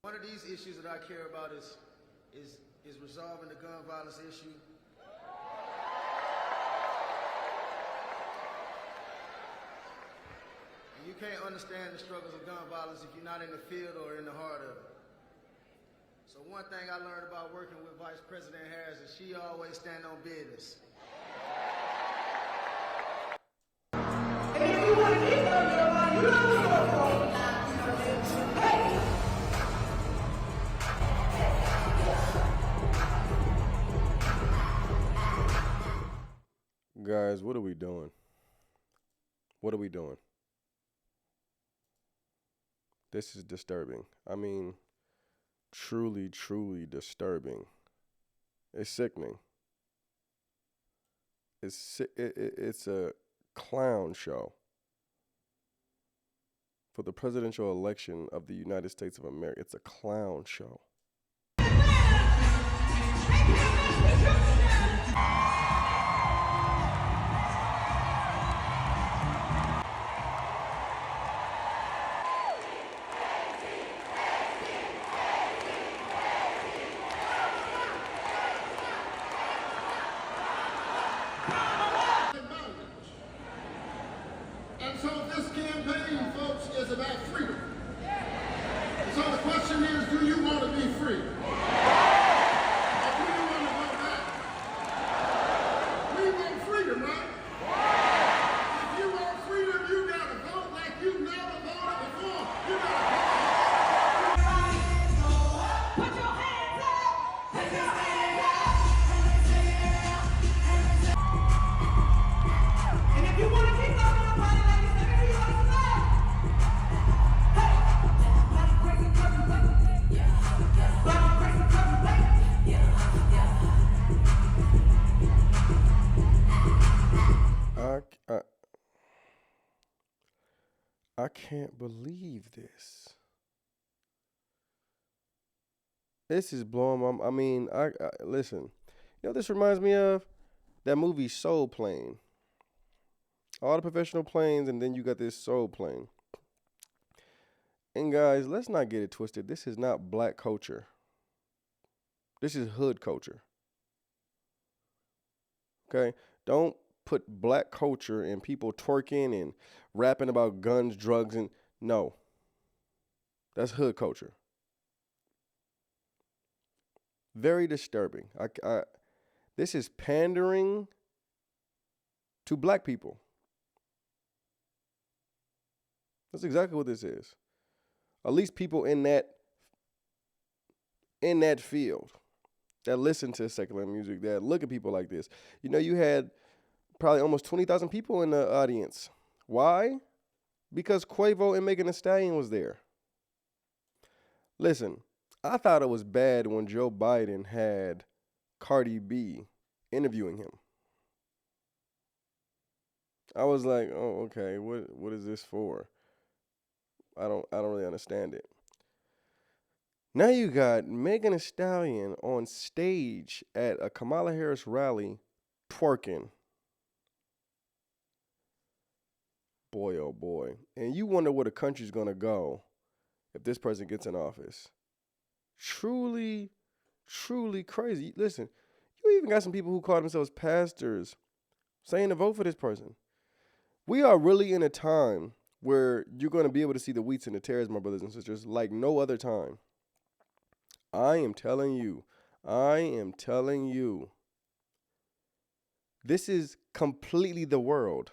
One of these issues that I care about is resolving the gun violence issue. And you can't understand the struggles of gun violence if you're not in the field or in the heart of it. So one thing I learned about working with Vice President Harris is she always stand on business. And if you want to keep on your mind, you know Guys, what are we doing? What are we doing? This is disturbing. I mean, truly, truly disturbing. It's sickening. It's a clown show for the presidential election of the United States of America. It's a clown show. And so this campaign, folks, is about freedom. And so the question is, do you want to be free? Or do you want to go back? We want freedom, right? If you want freedom, you got to vote like you never voted before. You got to put your hands up! Put your hands up! And if you want to keep going your body, ladies, let me hear you say, hey, black crazy curtain plate. Black crazy curtain plate. I can't believe this. This is blowing my. I mean, listen. You know what this reminds me of? That movie Soul Plane. All the professional planes, and then you got this soul plane. And guys, let's not get it twisted. This is not black culture. This is hood culture. Okay? Don't put black culture and people twerking and rapping about guns, drugs, and no. That's hood culture. Very disturbing. This is pandering to black people. That's exactly what this is. At least people in that field that listen to secular music, that look at people like this. You know, you had probably almost 20,000 people in the audience. Why? Because Quavo and Meg the Stallion was there. Listen, I thought it was bad when Joe Biden had Cardi B interviewing him. I was like, oh, okay, what is this for? I don't really understand it. Now you got Megan Thee Stallion on stage at a Kamala Harris rally twerking. Boy, oh boy. And you wonder where the country's going to go if this person gets in office. Truly, truly crazy. Listen, you even got some people who call themselves pastors saying to vote for this person. We are really in a time where you're going to be able to see the wheats and the tares, my brothers and sisters, like no other time. I am telling you, this is completely the world.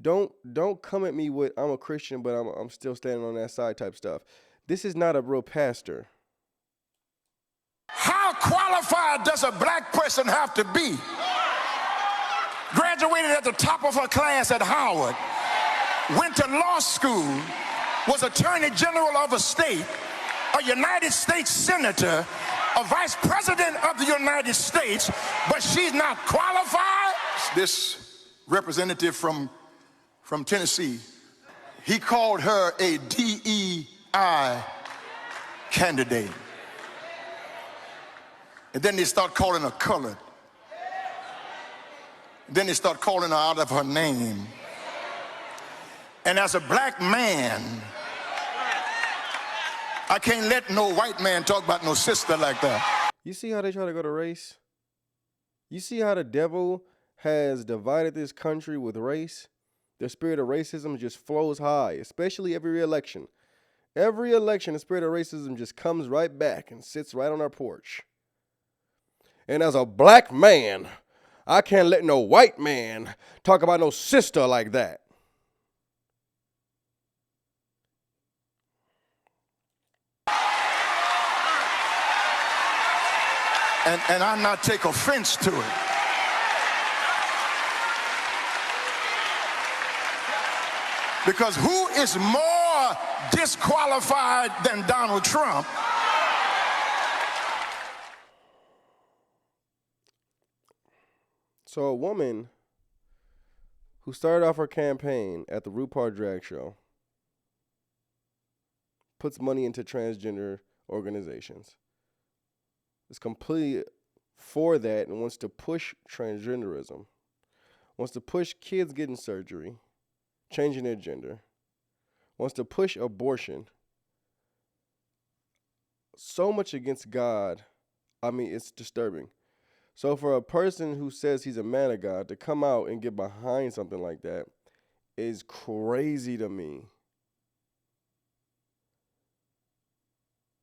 Don't come at me with I'm a Christian, but I'm still standing on that side type stuff. This is not a real pastor. How qualified does a black person have to be? Graduated at the top of her class at Howard, went to law school, was Attorney General of a state, a United States Senator, a Vice President of the United States, but she's not qualified? This representative from Tennessee, he called her a DEI candidate. And then they start calling her colored. Then they start calling her out of her name. And as a black man, I can't let no white man talk about no sister like that. You see how they try to go to race? You see how the devil has divided this country with race? The spirit of racism just flows high, especially every election. Every election, the spirit of racism just comes right back and sits right on our porch. And as a black man, I can't let no white man talk about no sister like that. And I not take offense to it. Because who is more disqualified than Donald Trump? So a woman who started off her campaign at the RuPaul drag show puts money into transgender organizations, is completely for that and wants to push transgenderism, wants to push kids getting surgery, changing their gender, wants to push abortion. So much against God. I mean, it's disturbing. So for a person who says he's a man of God to come out and get behind something like that is crazy to me.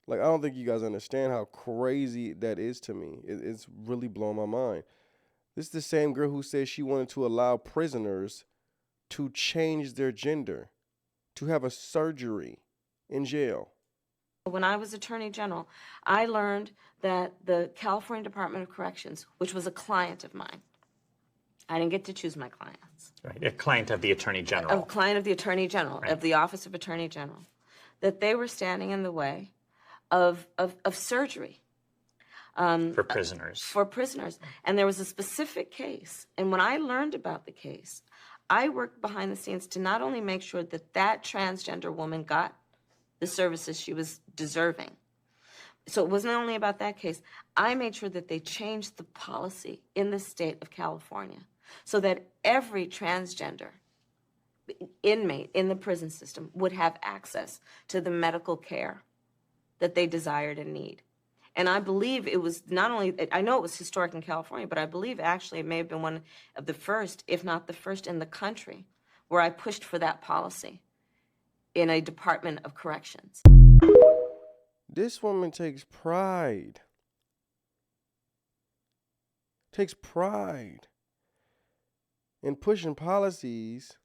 Like, I don't think you guys understand how crazy that is to me. It's really blowing my mind. This is the same girl who said she wanted to allow prisoners to change their gender, to have a surgery in jail. When I was Attorney General, I learned that the California Department of Corrections, which was a client of mine, I didn't get to choose my clients. Right, a client of the Attorney General. A client of the Attorney General, Right. of the Office of Attorney General, that they were standing in the way of surgery. For prisoners. For prisoners. And there was a specific case. And when I learned about the case, I worked behind the scenes to not only make sure that that transgender woman got the services she was deserving. So it wasn't only about that case. I made sure that they changed the policy in the state of California so that every transgender inmate in the prison system would have access to the medical care that they desired and need. And I believe it was not only, I know it was historic in California, but I believe actually it may have been one of the first, if not the first in the country, where I pushed for that policy in a Department of Corrections. This woman takes pride. Takes pride in pushing policies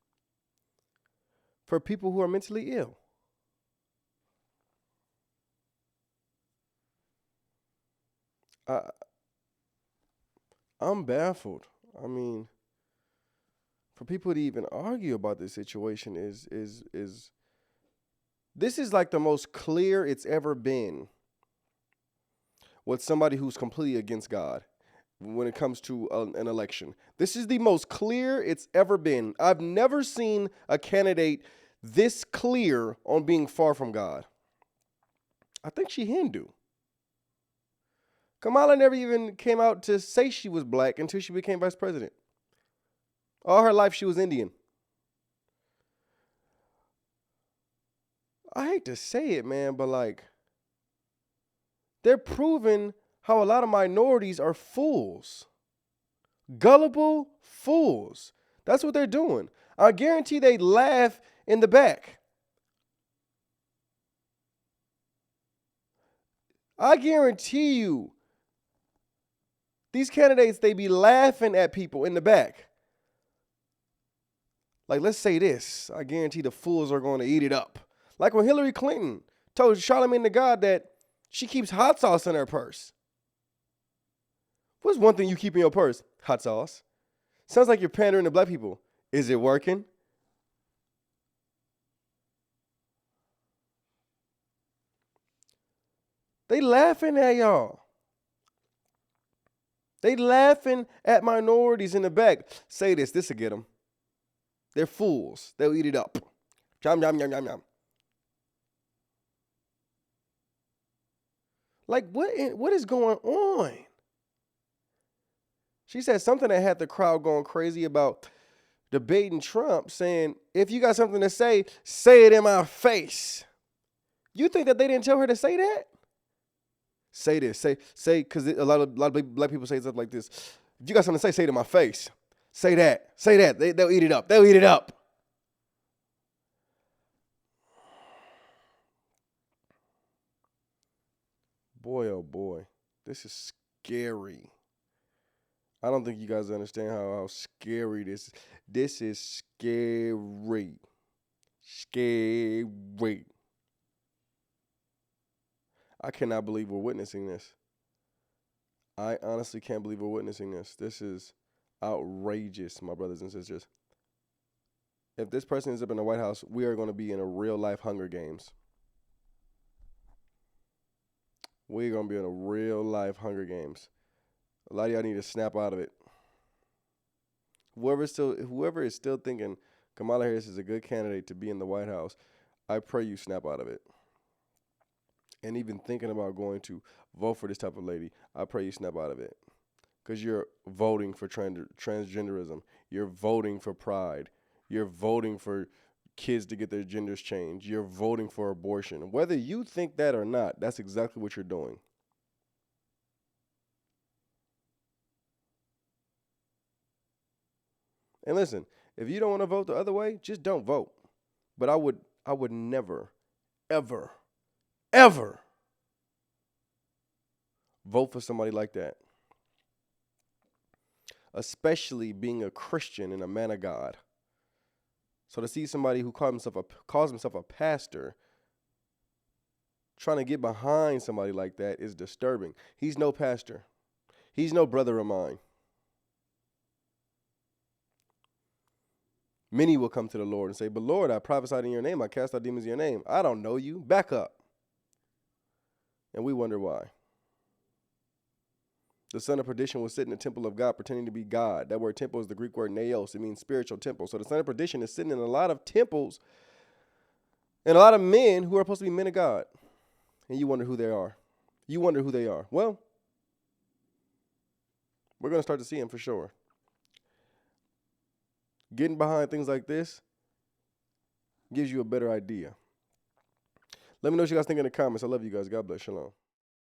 for people who are mentally ill. I'm baffled. I mean, for people to even argue about this situation is this is like the most clear it's ever been with somebody who's completely against God when it comes to an election. This is the most clear it's ever been. I've never seen a candidate this clear on being far from God. I think she Hindu. Kamala never even came out to say she was black until she became vice president. All her life she was Indian. I hate to say it, man, but like, they're proving how a lot of minorities are fools. Gullible fools. That's what they're doing. I guarantee they laugh in the back. I guarantee you, these candidates, they be laughing at people in the back. Like, let's say this. I guarantee the fools are going to eat it up. Like when Hillary Clinton told Charlamagne the God that she keeps hot sauce in her purse. What's one thing you keep in your purse? Hot sauce. Sounds like you're pandering to black people. Is it working? They laughing at y'all. They laughing at minorities in the back. Say this will get them. They're fools. They'll eat it up. Yum, yum, yum, yum, yum. Like, what is going on? She said something that had the crowd going crazy about debating Trump, saying, if you got something to say it in my face. You think that they didn't tell her to say that? Say this. Say, because a lot of black people say stuff like this. If you got something to say it to my face. Say that. Say that. They'll eat it up. They'll eat it up. Boy, oh boy. This is scary. I don't think you guys understand how scary this is. This is scary. Scary. I cannot believe we're witnessing this. I honestly can't believe we're witnessing this. This is outrageous, my brothers and sisters. If this person ends up in the White House, we are going to be in a real life Hunger Games. We're going to be in a real life Hunger Games. A lot of y'all need to snap out of it. Whoever is still thinking Kamala Harris is a good candidate to be in the White House, I pray you snap out of it. And even thinking about going to vote for this type of lady, I pray you snap out of it. Because you're voting for transgenderism. You're voting for pride. You're voting for kids to get their genders changed. You're voting for abortion. Whether you think that or not, that's exactly what you're doing. And listen, if you don't want to vote the other way, just don't vote. But I would never, ever, ever vote for somebody like that. Especially being a Christian and a man of God. So to see somebody who calls himself a pastor trying to get behind somebody like that is disturbing. He's no pastor. He's no brother of mine. Many will come to the Lord and say, but Lord, I prophesied in your name. I cast out demons in your name. I don't know you. Back up. And we wonder why. The son of perdition will sit in the temple of God pretending to be God. That word temple is the Greek word naos. It means spiritual temple. So the son of perdition is sitting in a lot of temples and a lot of men who are supposed to be men of God. And you wonder who they are. You wonder who they are. Well, we're going to start to see them for sure. Getting behind things like this gives you a better idea. Let me know what you guys think in the comments. I love you guys. God bless. Shalom.